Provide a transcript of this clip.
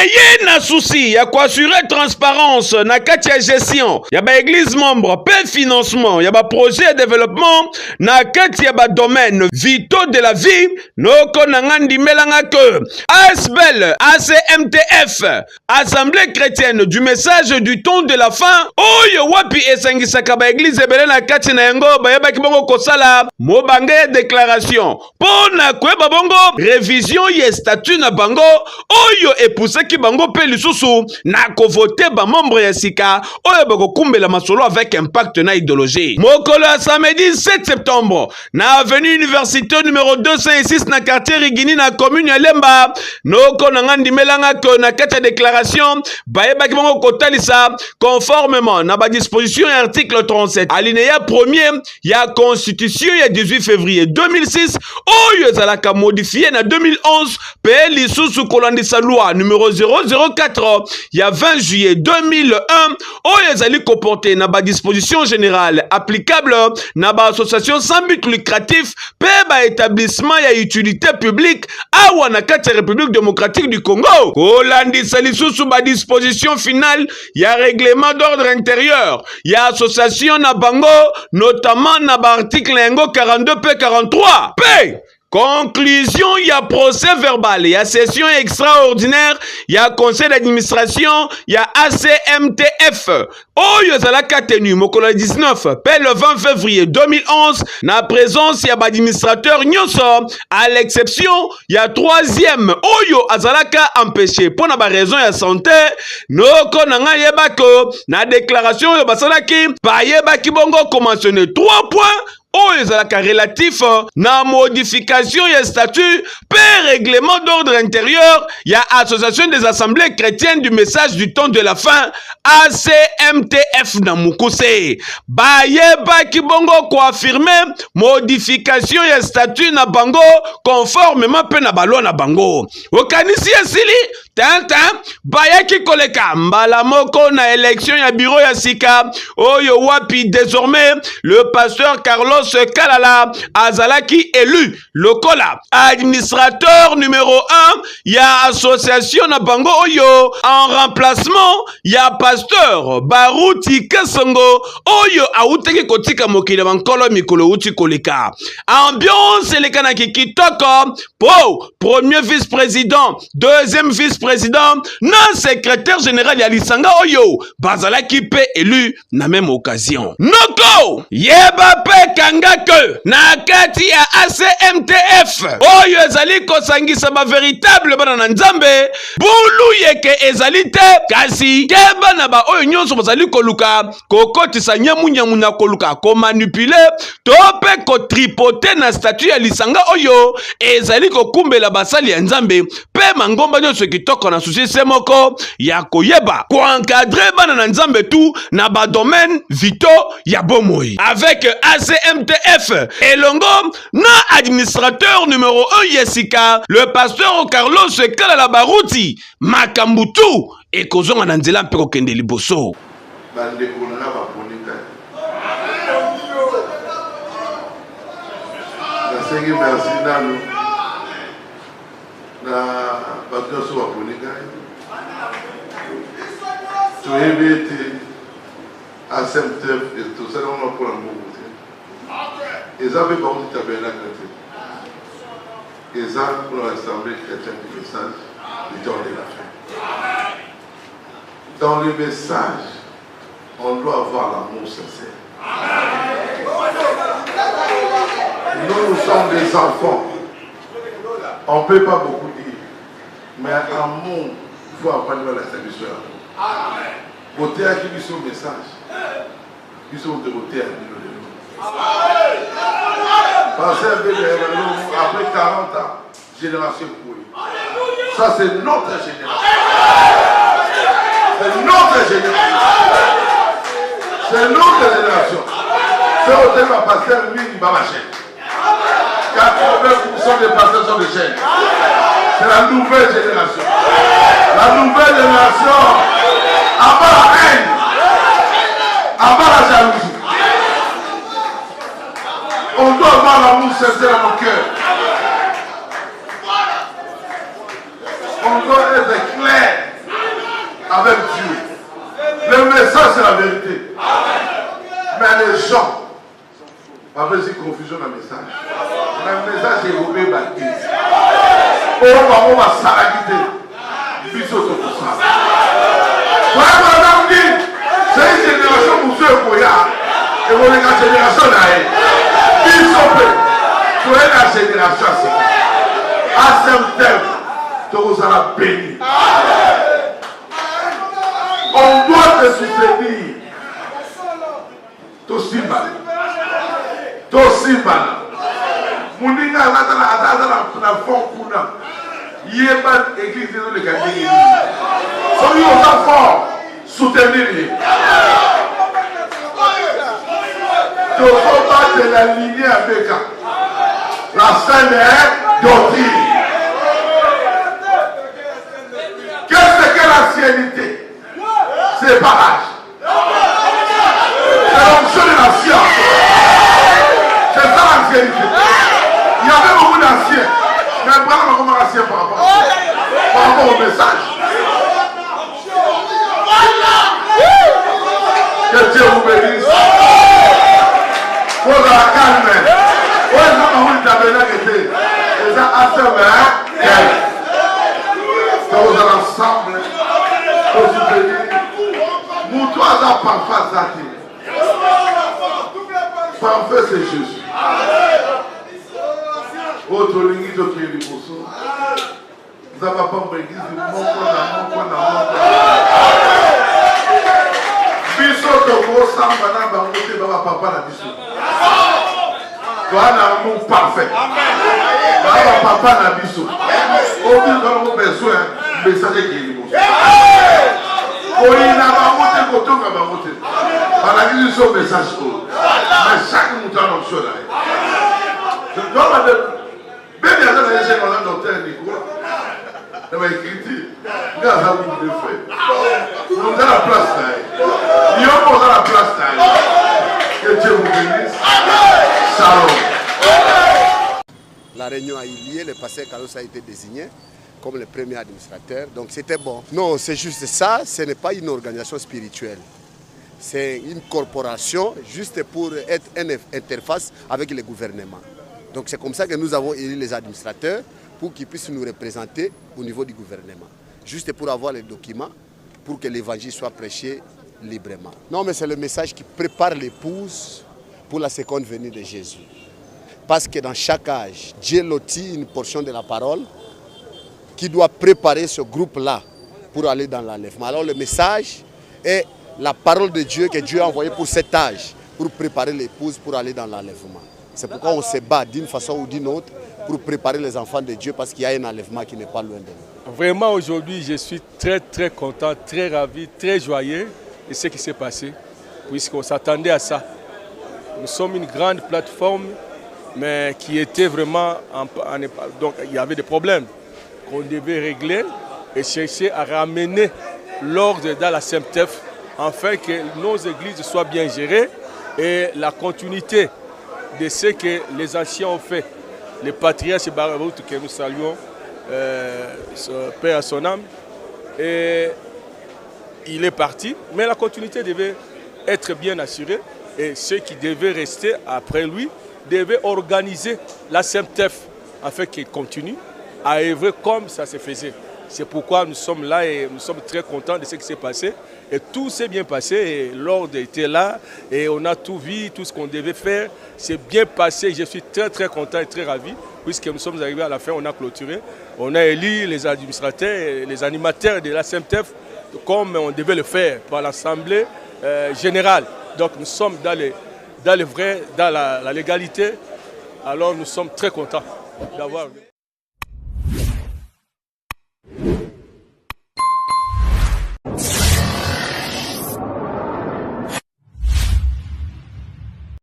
Ayez na souci ya assurer transparence na kati ya gestion ya ba église membre pe financement ya ba projet de développement na kati ya ba domaine vitaux de la vie noko na ngandi melanga que ASBEL ACMTF Assemblée chrétienne du message du temps de la fin oyo wapi esangisaka ba église ebele na kati na yango bayebaki bongo kosala mobange déclaration pona kweba bongo révision ye statut na bango oyo epusaki bango pe lisusu na kovote ba membre ya sika oyo bakokumbela masolo avec impact na idéologie. Mokolo ya samedi 7 septembre na avenue université numéro 206 na quartier Rigini na commune ya Lemba noko na ngandi melanga ko na kati ya déclaration bayebaki bongo kotalisa conformément na ba disposition ya article 37 alinéa 1er ya constitution ya 18 février 2006 oyo ezalaka modifié na 2011 pe lisusu kolandisa loi numéro 004 ya 20 juillet 2001 oyo ezali comporté na ba disposition générale applicable na ba association sans but lucratif pe ba établissement ya utilité publique awa na kati ya République démocratique du Congo kolandisa lisusu ba disposition finale ya règlement d'ordre intérieur ya association na bango notamment na ba article 42 p 43 p conclusion ya procès verbal ya session extraordinaire ya conseil d'administration ya ACMTF oyo ezalaka tenu mokolo 19 pe le 20 février 2011 na présence ya administrateur nyonso à l'exception ya troisième oyo azalaka empêché pour na ba raison ya santé noko na nga yebako na déclaration oyo basalaki bayebaki bongo commentionner 3 points oyo ezalaka relatif na modification ya statut pe règlement d'ordre intérieur ya association des assemblées chrétiennes du message du temps de la fin ACMTF na mukuse bayebaki bongo ko affirmer modification ya statut na bango conformément pe na baloi na bango okanisi esili tantan bayaki koleka mbala moko na élection ya bureau ya sika oyo wapi désormais le pasteur Carlos Kalala azalaki élu lokola administrateur numéro 1 ya association na bango oyo en remplacement ya pasteur Baruti Kasongo oyo auteki kotika mokili bankolo mikolo uti koleka ambiance lekana kitoko po premier vice-président deuxième vice-président na secrétaire général ya lisanga oyo bazalaki pe élu na même occasion noko yeba pe que na kati ya ACMTF oyo ezali kosangisa ba véritable bana na nzambe bulu yeke ezali te kasi keba na ba oyo nyonso bazali koluka kokotisa nyamunyamu na koluka ko manipuler to pe ko tripoter na statut ya lisanga oyo ezali kokumbela basali ya nzambe pe mangomba nyonso kitoko na souci semoko ya koyeba ko encadrer bana na nzambe tout na ba domaine vitaux ya bomoi avec ACMTF elongo na administrateur numéro 1 Yesika le pasteur Carlos Kalala Baruti makambutu ekozonga na nzela mpe kokende liboso bande kolona baponika nasengi merci nanu na bato so baponika toyebi ete ACMTF tosalama mpona mbongo et ça fait partie du tabernacle. Et ça, pour l'Assemblée chrétienne du message du temps de la fin. Dans le message, on doit avoir l'amour sincère. Nous sommes des enfants. On ne peut pas beaucoup dire. Mais amour, il faut apprendre la service. Voter à qui sont le message. Ils sont de voter à nous. Passer après 40 ans, génération pourrie. Ça, c'est notre génération. C'est notre génération. C'est notre génération. C'est au thème à passer, lui, il va marcher. 80% des pasteurs sont des chaînes. C'est la nouvelle génération. La nouvelle génération, avant la haine, avant la jalousie. On doit avoir l'amour sincère dans nos cœurs. On doit être clair. avec Dieu. Le message, c'est la vérité. Mais les gens, avec cette confusion dans le message, le message est roubé baptiste. On va s'arrêter. C'est une génération pour ceux qui et vous la génération là. Ils sont la génération à ce thème, tu vous allez béni. On doit te soutenir. Tosimbana. Tosimbana. Mouninga la fond kuna. Yéba église de l'église. Soyez aux enfants. Soutenir. Tu ne faut pas te l'aligner avec la scène est doctrine. Qu'est-ce que l'ancienneté? C'est pas l'âge. C'est l'onction de la science. C'est ça l'ancienneté. Il y avait beaucoup d'anciens. Mais vraiment comment ancien par rapport au message. Que Dieu vous bénisse. Pour la calme. Où est-ce que vous avez les gens assemblés? Nous allons ensemble. Pour vous bénir. Nous trois ans parfois zati. Parfait c'est Jésus. Votre ligne de qui est le poisson. Vous n'avez pas une église de mon biso toko samba na bangote baba papa na biso. Toi na mon parfait. Baba papa na biso. Aucun dans nos besoins message qui est le poisson. Oui na bangote koto ka bangote. Bala biso so message ko. Mais chaque mouton en option là. Je dois me dire bien bien dans les gens dans le docteur Nicolas. Il m'a écrit, il y a un de frère. Nous avons la place là. Il y a la place là. Que Dieu vous bénisse. Shalom. La réunion a eu lieu, le pasteur Carlos a été désigné comme le premier administrateur, donc c'était bon. Non, c'est juste ça, ce n'est pas une organisation spirituelle. C'est une corporation juste pour être une interface avec le gouvernement. Donc c'est comme ça que nous avons élu les administrateurs pour qu'ils puissent nous représenter au niveau du gouvernement. Juste pour avoir les documents, pour que l'évangile soit prêché librement. Non, mais c'est le message qui prépare l'épouse pour la seconde venue de Jésus. Parce que dans chaque âge, Dieu lotit une portion de la parole qui doit préparer ce groupe-là pour aller dans l'enlèvement. Alors le message est la parole de Dieu que Dieu a envoyée pour cet âge, pour préparer l'épouse pour aller dans l'enlèvement. C'est pourquoi on se bat d'une façon ou d'une autre pour préparer les enfants de Dieu parce qu'il y a un enlèvement qui n'est pas loin de nous. Vraiment aujourd'hui, je suis très content, très ravi, très joyeux de ce qui s'est passé, puisqu'on s'attendait à ça. Nous sommes une grande plateforme, mais qui était vraiment... Donc il y avait des problèmes qu'on devait régler et chercher à ramener l'ordre dans la SEMTEF afin que nos églises soient bien gérées et la continuité de ce que les anciens ont fait. Le patriarche Barabout que nous saluons, paix à son âme, et il est parti, mais la continuité devait être bien assurée et ceux qui devaient rester après lui devaient organiser la SEMTEF afin qu'il continue à œuvrer comme ça se faisait. C'est pourquoi nous sommes là et nous sommes très contents de ce qui s'est passé. Et tout s'est bien passé, et l'ordre était là, et on a tout vu, tout ce qu'on devait faire. C'est bien passé, je suis très content et très ravi, puisque nous sommes arrivés à la fin, on a clôturé. On a élu les administrateurs, les animateurs de la SEMTEF, comme on devait le faire par l'Assemblée générale. Donc nous sommes dans le vrai, dans la légalité. Alors nous sommes très contents d'avoir...